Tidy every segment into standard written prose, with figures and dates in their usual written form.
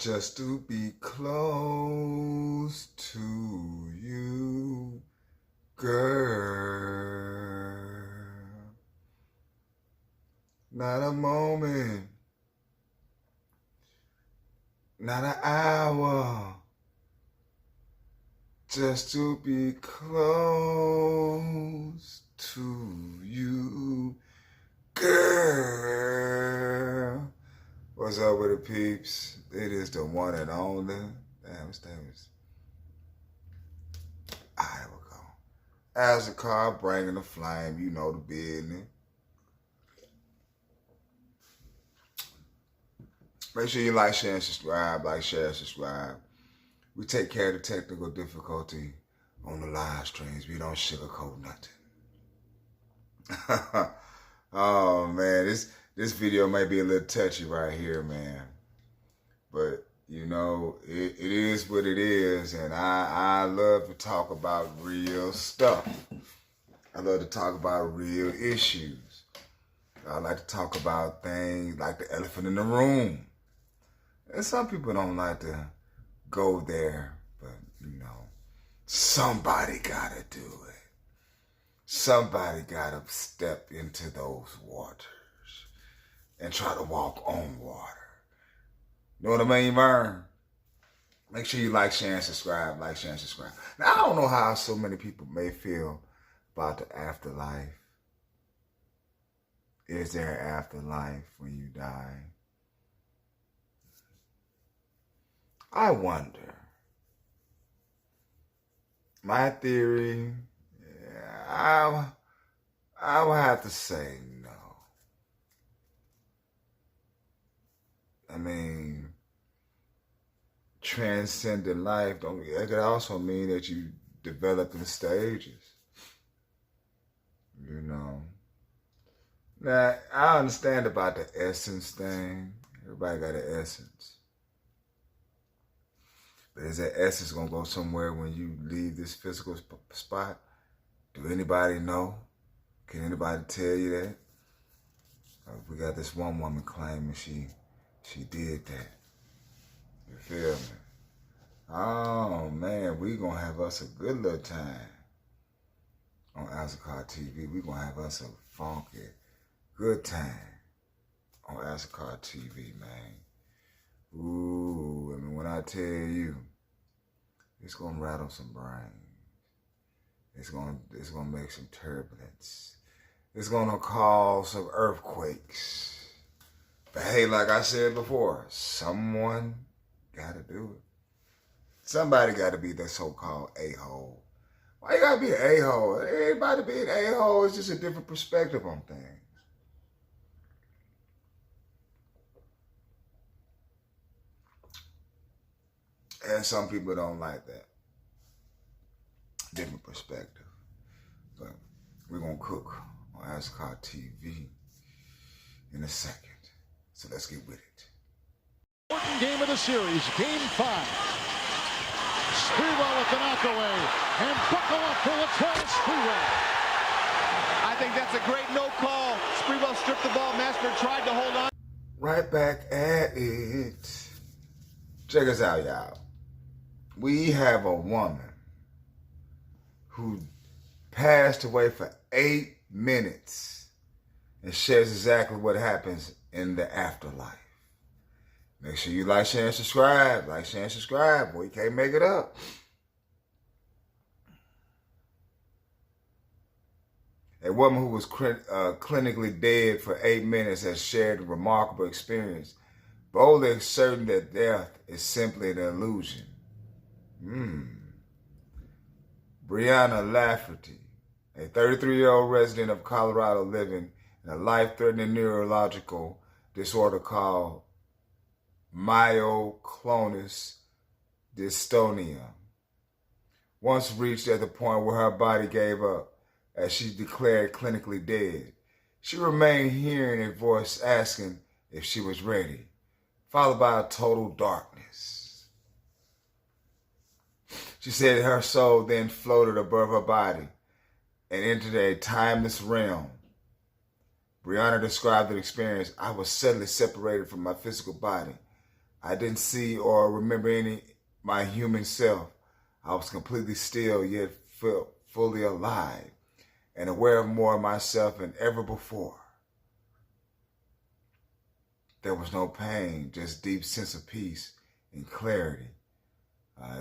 just to be close to you, girl. Not a moment, not an hour, just to be close to you, girl. What's up with the peeps? It is the one and only. Damn, it's famous. There we go. As the car bringing the flame, you know the business. Make sure you like, share, and subscribe. Like, share, subscribe. We take care of the technical difficulty on the live streams. We don't sugarcoat nothing. Oh man, this video may be a little touchy right here, man. But you know, it is what it is, and I love to talk about real stuff. I love to talk about real issues. I like to talk about things like the elephant in the room. And some people don't like to go there, but you know, somebody gotta do it. Somebody gotta step into those waters and try to walk on water. You know what I mean, Vern? Make sure you like, share, and subscribe. Like, share, and subscribe. Now, I don't know how so many people may feel about the afterlife. Is there an afterlife when you die? I wonder. My theory, I would have to say no. I mean, transcendent life, it could also mean that you develop in stages. You know. Now, I understand about the essence thing. Everybody got an essence. But is that essence going to go somewhere when you leave this physical spot? Do anybody know? Can anybody tell you that? We got this one woman claiming she did that. You feel me? Oh, man, we going to have us a good little time on Afterlife TV. We going to have us a funky, good time on Afterlife TV, man. Ooh, I mean, when I tell you, it's going to rattle some brains. It's going to make some turbulence. It's going to cause some earthquakes. But hey, like I said before, someone got to do it. Somebody got to be the so-called a-hole. Why you got to be an a-hole? Everybody being an a-hole is just a different perspective on things. And some people don't like that. Different perspective. But we're going to cook on Afterlife TV in a second. So let's get with it. Important game of the series, Game 5. Sprewell with the knockaway. And buckle up for Latrell Sprewell. I think that's a great no call. Sprewell stripped the ball. Mashburn tried to hold on. Right back at it. Check us out, y'all. We have a woman who passed away for 8 minutes and shares exactly what happens in the afterlife. Make sure you like, share, and subscribe. Like, share, and subscribe. Boy, you can't make it up. A woman who was clinically dead for 8 minutes has shared a remarkable experience, boldly asserting that death is simply an illusion. Brianna Lafferty, a 33-year-old resident of Colorado living in a life-threatening neurological disorder called myoclonus dystonia, once reached at the point where her body gave up as she declared clinically dead. She remained hearing a voice asking if she was ready, followed by a total darkness. She said her soul then floated above her body and entered a timeless realm. Brianna described the experience. I was suddenly separated from my physical body. I didn't see or remember my human self. I was completely still, yet felt fully alive and aware of more of myself than ever before. There was no pain, just deep sense of peace and clarity.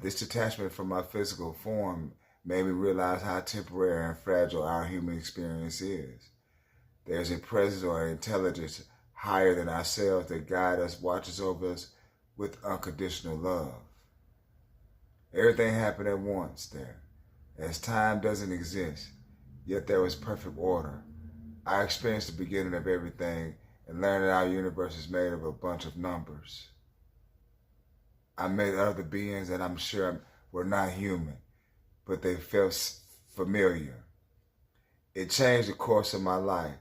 This detachment from my physical form made me realize how temporary and fragile our human experience is. There's a presence or intelligence higher than ourselves that guides us, watches over us with unconditional love. Everything happened at once there, as time doesn't exist, yet there was perfect order. I experienced the beginning of everything and learned that our universe is made of a bunch of numbers. I met other beings that I'm sure were not human, but they felt familiar. It changed the course of my life.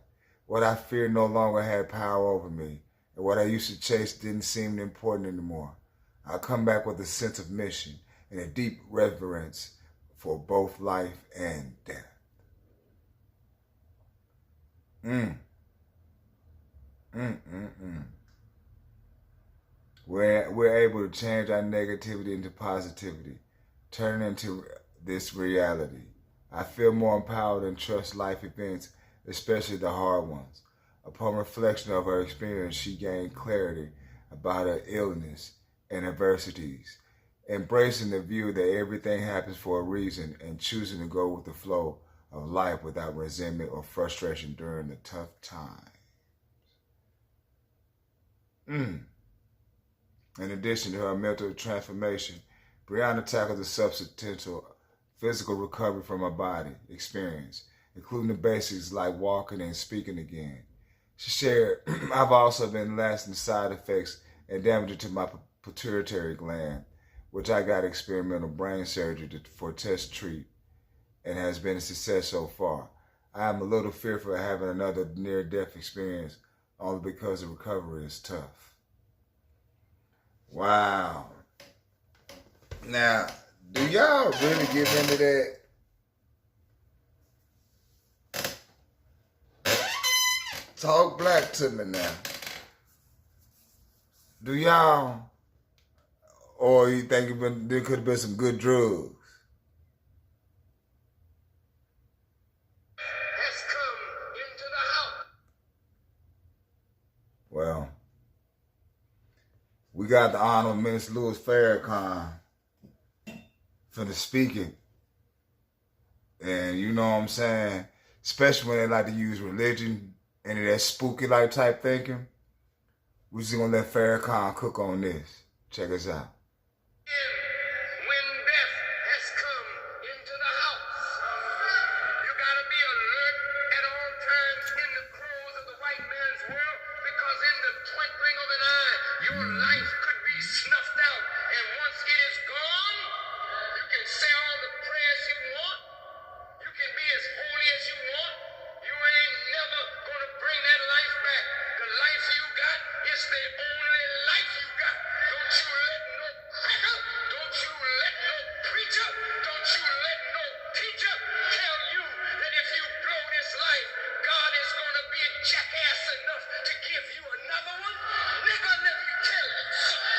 What I feared no longer had power over me, and what I used to chase didn't seem important anymore. I come back with a sense of mission and a deep reverence for both life and death. We're able to change our negativity into positivity, turn into this reality. I feel more empowered and trust life events, especially the hard ones. Upon reflection of her experience, she gained clarity about her illness and adversities, embracing the view that everything happens for a reason and choosing to go with the flow of life without resentment or frustration during the tough times. In addition to her mental transformation, Brianna tackled the substantial physical recovery from her body experience, including the basics like walking and speaking again. She shared, I've also been lasting side effects and damage to my pituitary gland, which I got experimental brain surgery for test treat and has been a success so far. I am a little fearful of having another near-death experience only because the recovery is tough. Wow. Now, do y'all really get into that? Talk black to me now. Do y'all? Or you think there could have been some good drugs? Has come into the house. Well, we got the Honorable Minister Louis Farrakhan for the speaking. And you know what I'm saying? Especially when they like to use religion and that spooky like type thinking. We're just gonna let Farrakhan cook on this. Check us out. When death has come into the house, you gotta be alert at all times in the close of the white man's world, because in the twinkling of an eye, your life could be snuffed out. And once it is gone, you can say all the prayers you want. You can be as holy as you want. You ain't never gonna bring that life back. The life you got is the only life you got. Don't you let no cracker, don't you let no preacher, don't you let no teacher tell you that if you blow this life, God is gonna be a jackass enough to give you another one. Nigga, let me tell you something.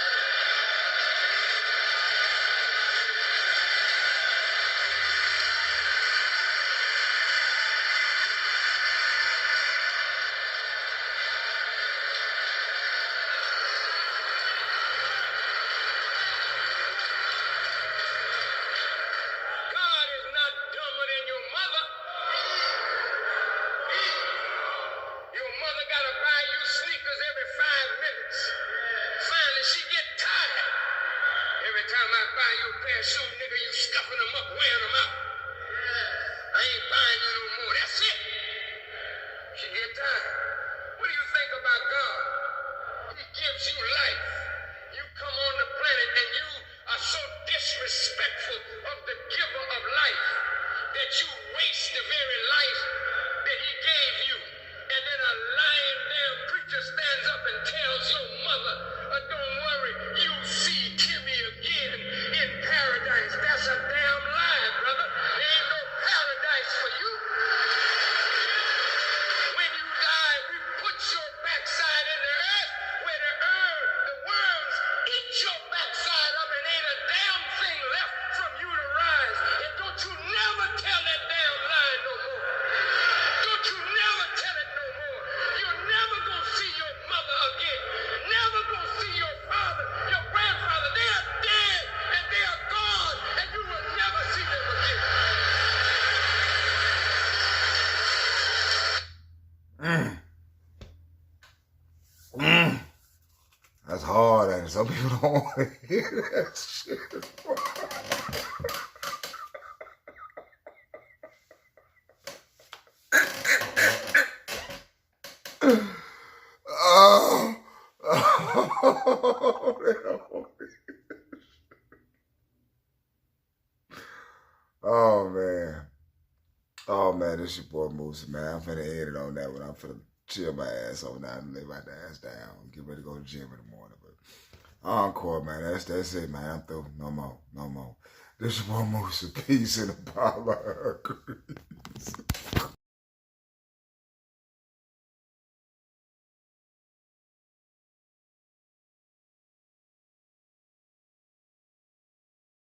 God is not dumber than your mother. Your mother gotta buy you sneakers every 5 minutes. Finally, she get tired. Every time I buy you a pair of shoes, nigga, you stuffing them up, wearing them out. I ain't buying you no more. That's it. She get tired. What do you think about God? He gives you life. You come on the planet and you are so disrespectful of the giver of life that you waste the very life that he gave you. And then a lying damn preacher stands up and tells your mother, don't worry, you'll see Timmy again in paradise. That's a damn lie, brother. some people don't want to hear that shit. Oh, they don't want to hear that shit. Oh man, this your boy Moose, man. I'm finna end it on that one. I'm finna chill my ass on that and lay my ass down. Get ready to go to the gym in the morning. But encore, man. That's it, man. I'm through. No more. This your boy Moose. Peace in the power of